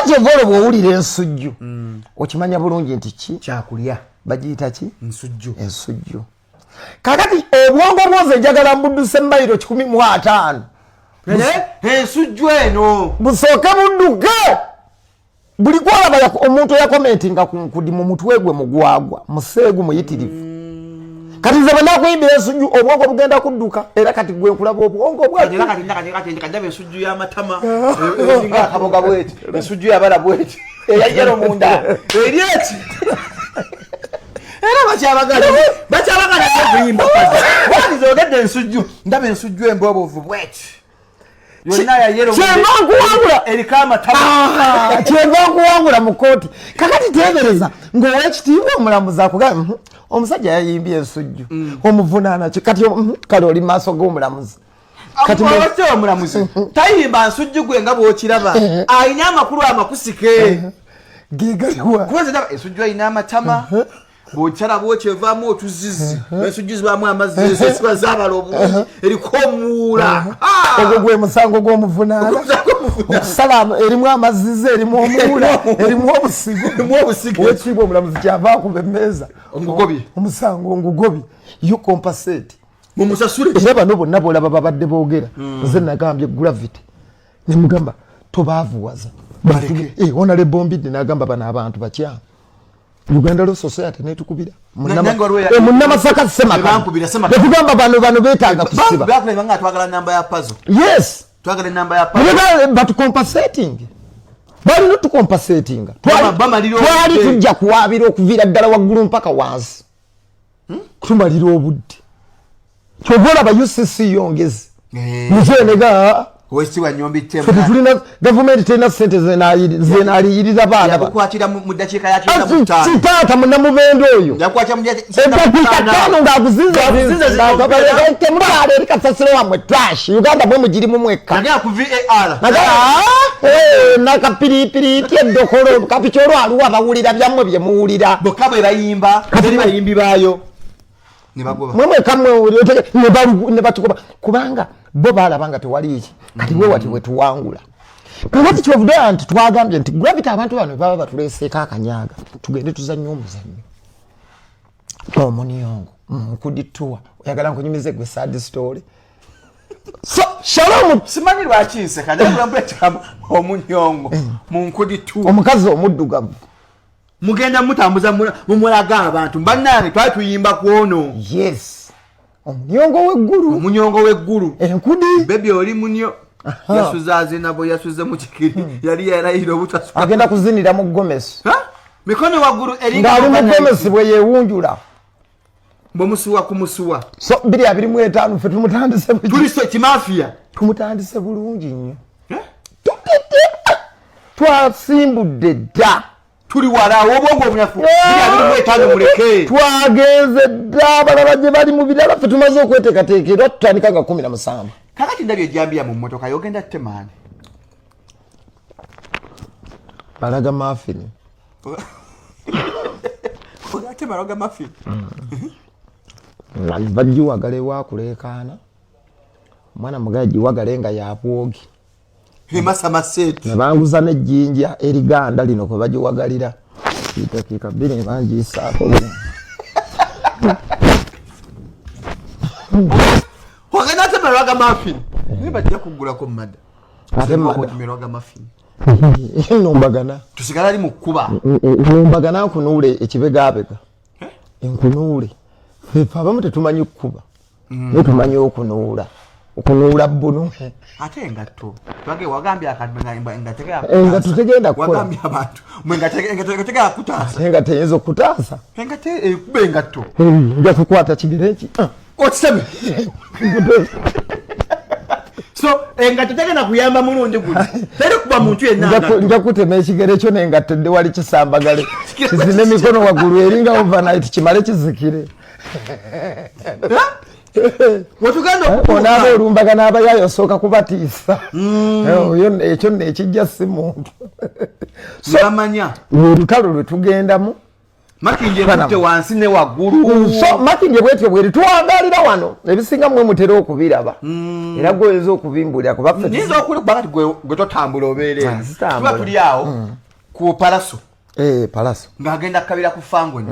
kakati ovolo bwowulira ensujju okimanya bulungi nti ki kyakulya bagiyita ki ensujju kakati obwongo bwoze njagala mbudduse mayiro 15 ensujju eno busooke budduke buli kwolaba omuntu yakomentinga kunkudi mu mutwe gwe mugwagwa museegu muyitirivu kati nze banakuyimbira ensujju obwongo bugenda kudduka era kati gwe nkulaba obwongo bwati kati ensujju y'amatama ezinga akaboga bweti ensujju y'abala bweti eyajjero munda eri eki era bakyabagala okuyimba wani zogedde ensujju ndaba ensujju emboobovu bweti yonna yayero eriko amatama kyenva nkuwangula mu kooti kakati teebereza ng'owekitiibwa omulamuzi akugamba omusajja yayimbye ensujju omuvunaana kati kale oli maaso g'omulamuzi kati omulamuzi tayimba nsujju gwe nga bw'okiraba ayina amakulu amakusike gegaliwa kubaza ndaba ensujju ayina amatama bw'okyala bw'okyevaamu otuzizi ensujju zibaamu amazzi ziba zaabala obulungi eriko omuwuula ogwo gwe musango gw'omuvunaana okusala erimu amazizi erimu omuwuula erimu obusigo wekiibwa omulamuzi kyava akuba emmeeza omusango ngugobye yo compensate mumusasule era bano bonna bwolaba babadde boogera nze nagambye gravity nemugamba tobaavuwaza onale bombidde nagamba bano abantu bakyamu Uganda Law Society netukubira munnamasaka semakatugamba bano beetaaga kusiba twagala namba ya puzzle yes twagala namba ya puzzle but compensating bali not compensating twali tujja kuwaabira okuviira ddala waggulu mpaka wansi tumalira obudde kyobola ba UCC yongezi muzenega wesiwa nyombi tulina government tena sente zenaaliyiriza baana yakukwatira mu dakiika ya 95 sitaata munnamubendo oyo yakukwatira mu dakiika 5 ng'akuzinza temulaala eri kasasiro wamwe trash Uganda bwe mugirimu mwekka nagera ku VAR nakapiripiri eddokolo kapikyolo aliwo abawulira byammwe bye muwulira bokka bwe bayimba teri bayimbi baayo mwemwe kamwe ne batukuba kubanga bo baalabanga tewali iki kati we wati wetuwangula kakati kyovuddala nti twagambye nti gravity abantu bano baba batuleeseeko akanyaaga tugende tuzannyo omuzannyo omuniongo nkudituwa oyagala nkunyumize gwe sad story so shalom simanyi lwaki nseka njagulambuletamu omuniongo munkudituwa omukazi omuddugavu mugenda mutambuza mumulaga abantu bannange twali tuyimba kwono yes omunyongo weggulu enkudi bebi oli munyo yasuza azinabo yasuze mu kikiri yali yarayira obutasuka agenda kuzinira mu gomesi mikono waggulu eringa ali mu gomesi bwe yeewunjula bomusuwa kumusuwa so 225 fe tumutandise tuliso kimafia tumutandise bulungi nnyo twasimbudde dda tuli wala obwongo obunafu 225 muleke twagenze dda abalala gye bali mu birala fe tumaze okweteekateeka era tutandika nga 17 kakati ndabye ejambiya mu mmotoka yogenda temaani balaga mafini ogate balaga mafini bagiwagala ewakuleekaana omwana mugaye giwagale nga yabwogi masamasetu nebanguza n'ejjinja eriganda lino kwe bagiwagalira dakiika 2 bangiisaako wagenda ate balaga mafini naye bajja kuggulako mmadda ate mmadda mafini nombagana tusigala ali mu kkuba nombagana nkunuule ekibegaabega enkunuule fe abamu tetumanyi kkuba naye tumanyi okunuula bunu ate engatto twage wagambye engatto tegenda kukola wagambye abantu engatto tegenda kutaasa engatto eyinza okutaasa engatto ekuba engatto nja kukwata kigere ki otiseme so engatto tegenda kuyamba mulundi guno teri kuba muntu yenna nja kutema ekigere kyo n'engatto edde wali kisambagale kizine emikono waggulu eringa overnight kimale kizikire onaaba olumbagana abayayo osooka kubatiisa ekyo nekijja si muntu bamanya olutalo lwe tugendamu Makinje mute wansi ne waggulu. So makinje bwetyo bweri tuwangalira wano ebisinga mwe mutera okubiraba. Era goyeza okubimbulira kuba ffe. Nizo okuli bakati gwe totambula obeere. Tuba tuli awo ku Palaso. Palaso. Ngagenda kabira ku Fangoni.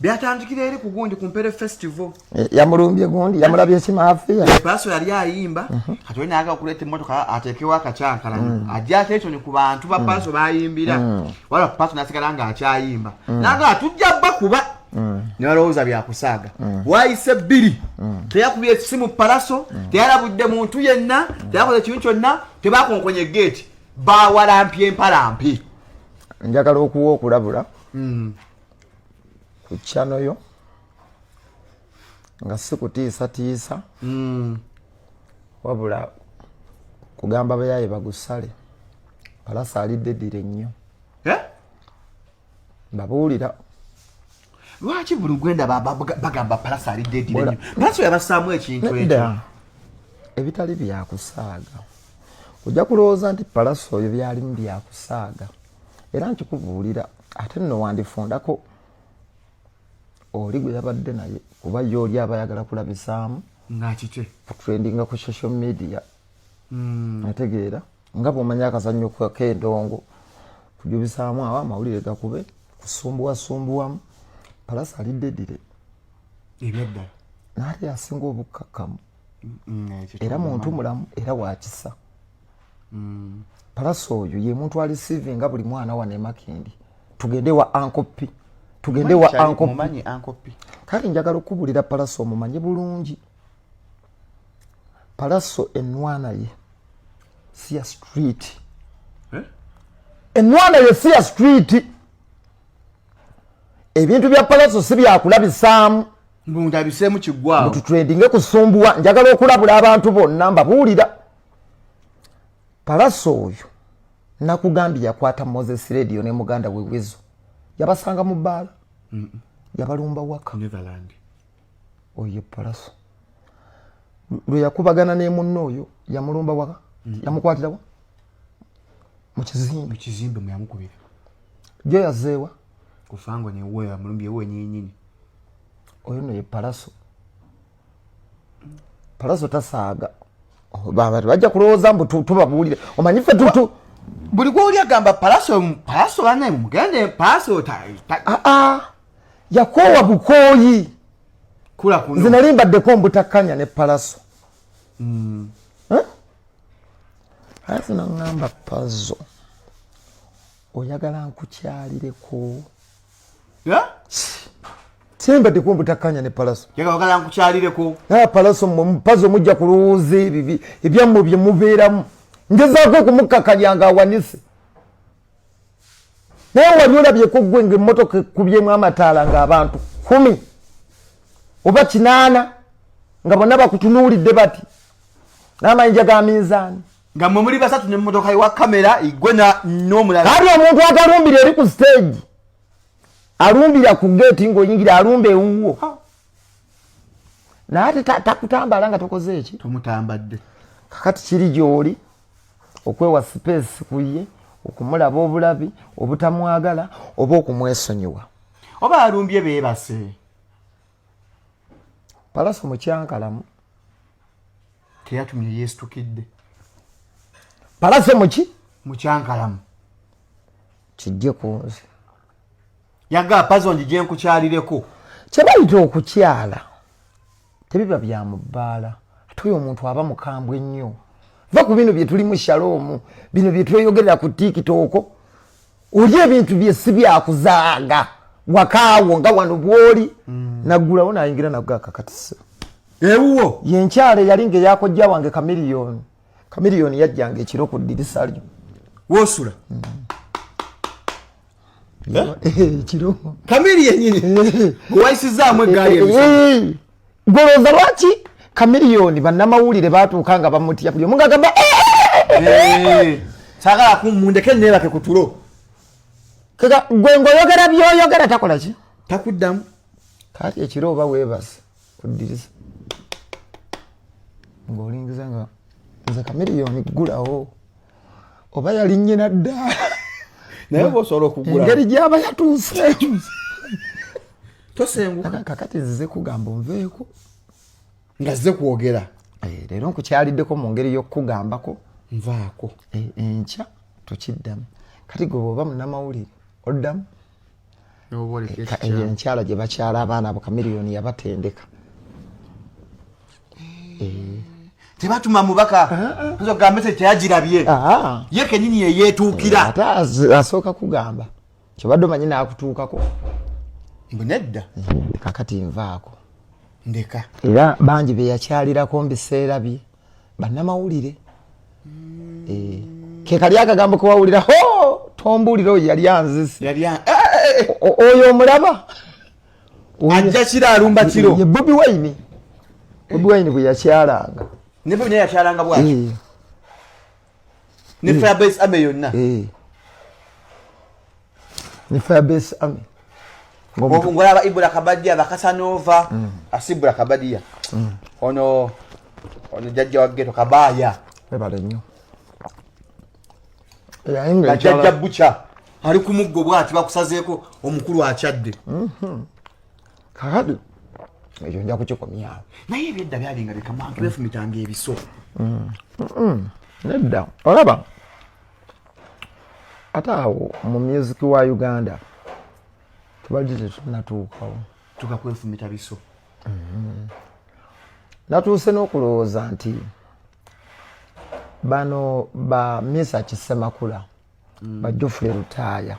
Byatandikira eri ku gundi ku Mpere Festival. Yamulumbye gundi yamulabye ekimafia. Palaso yali ayimba. Kati wena aga okuleta emmotoka atekewa akacyankala. Ajja ateecho ni ku bantu ba Palaso bayimbira. Wala Palaso nasigala nga akyayimba. Naga atujja bba kuba. Nalowooza byakusaaga. Wayise bbiri. Teyakubye esimu Palaso. Teyalabudde muntu yenna. Teyakoze kintu kyonna. Tebakonkonye gate. Bawalampye empalampi. Njagala okuwa okulabula. Ku channel yo. Nga sikutiisa. Wabula kugamba bayaye bagusale. Palaso alidde ddire nnyo. Babuulira. Lwaki buli gwenda bagamba Palaso alidde ddire nnyo? Palaso yabasaamu ekintu ekyo. Ebitali byakusaaga. Ojja kulowooza nti Palaso oyo byalimu byakusaaga. Era nkikubuulira ate nno wandifundako oli gwe yabadde naye kuba y'oli abayagala kulabisaamu nakite trendinga ku social media. Nategeera nga bw'omanya akazannyo k'endongo kujubisaamu awo amawulire gakube kusumbuwamu. Palaso alidde ddire ebyadda naate yasinga obukkakkamu era muntu mulamu era wakisa. Palaso oyo ye muntu alisivinga buli mwana wa Makindi. Tugende wa Ankopi. Tugende wa Ankopi. Mumanyi Ankopi. Kale njagala okubulira Palaso mumanyi bulungi. Palaso enwana ye Sia Street. Enwana ye Sia Street. Ebintu bya Palaso si byakulabisaamu. Mbundabiseemu kiggwawo. Mututrendinge kusumbuwa. Njagala okulabula abantu bonna mbabuulira. Palaso oyo nakugambye yakwata Moses Radio ne muganda we Wezo. Yabasanga mu bbala. Yabalumba waka. Neverland. Oyo Palaso. Lwe yakubagana ne munno oyo yamulumba waka. Yamukwatira wa? Mu kizimbe mu yamukubira. Jo yazeewa. Ku Fangoni we yamulumbye we nyinyini. Oyo no ye Palaso. Palaso tasaaga. Baba bajja kulowooza mbu tubabuulire. Omanyi ffe tutu buli gwoli agamba Palaso bane mugende Palaso yakoowa bukooyi. Kula kuno. Nze nali mbaddeko mbutakkanya ne Palaso. Ate nangamba Pazzo. Oyagala nkukyalireko. Simbadde mbutakkanya ne Palaso. Yagala nkukyalireko. Palaso Pazzo mujja kulowooza ebibi ebyammu bye mubeeramu. Ngezaako okumukkakanya ng'awanise. Naye wali olabyeko ggwe ng'emmotoka ekubyemu amataala ng'abantu 10 oba 8 nga bonna bakutunuulidde bati n'amayinja ga minzaani. Nga mmwe muli basatu n'emmotoka ewa kamera igwe n'omulala. Kati omuntu atalumbira eri ku stage alumbira ku geeti ng'oyingira alumba ewuwo. Naye takutambala nga tokoze eki? Tomutambadde. Kakati kiri gy'oli okwewa space kuye okumulaba obulabi obutamwagala oba okumwesonyiwa. Oba alumbye beebase. Palaso mukyankalamu. Teyatumye yeesitukidde. Palaso muki? Mukyankalamu. Kijje ku nze. Yaga Pazzo njije nkukyalireko. Kye bayita okukyala tebiba bya mu bbaala. Ate oyo omuntu aba mukambwe ennyo. Va ku bino bye tuli mu Shalom, bino bye tweyogerera ku TikTok. Oli ebintu bye si byakuzaaga. Wakaawo nga wano bwoli. Naggulawo nayingira nagga akakatise. Ewuwo. Yenkyale yali ng'eyakojja wange Kamiliyoni. Kamiliyoni yajjanga ekiro ku ddirisa lyo. Wosula. Ekiro. Kamiliyoni yennyini. Gwayisizaamu eggaali emisana. Golooza lwaki Kamiliyoni bannamawulire baatuuka nga bamutya buli omu ng'agamba saagala kumundeke neebake ku tulo. Kaka gwe ng'oyogera by'oyogera takola ki? Takuddamu. Kati ekiro oba weebase ku ddirisa. Ng'olingiza nga nze Kamiliyoni ggulawo. Oba yali nnyina dda. Naye bw'osobola okugula. Engeri gy'aba yatuuse. tosenguka kakati nzize kugamba onveeko nga zze kwogera leero nkukyaliddeko mu ngeri y'okukugambako nvaako enkya tukiddamu kati gwe bw'oba munnamawulire oddamu enkyala gye bakyala abaana abo kamiriyoni yabatendeka tebatuma mubaka nzogambe se kyagirabye ye kenyini yeyetuukira ate asooka kugamba kyobadde omanyi naakutuukako nedda kakati nvaako ndeka era bangi be yakyalirako mu biseera bye bannamawulire ke kali akagambo kewawulira ho tombuulira oyo yali anzisi oyo omulaba ajja kiro alumba kiro ye Bobi Wine bwe yakyalanga ne bwe yakyalanga bwaki ne Firebase Army yonna ne Firebase Army ngolaba Ibula Kabadia bakasanova asibula Kabadia ono jajja wa ghetto Kabaya bebale nnyo jajja bucha ali ku muggo bwati bakusazeeko omukulu akyadde kakati ekyo nja kukikomyawo naye ebyedda byalinga bikamange befumitanga ebiso nedda olaba ate awo mu music wa Uganda tubadde tetunatuukawo tukakwefumita biso natuuse n'okulowooza nti bano ba Misa Kisemakula ba Geoffrey Lutaaya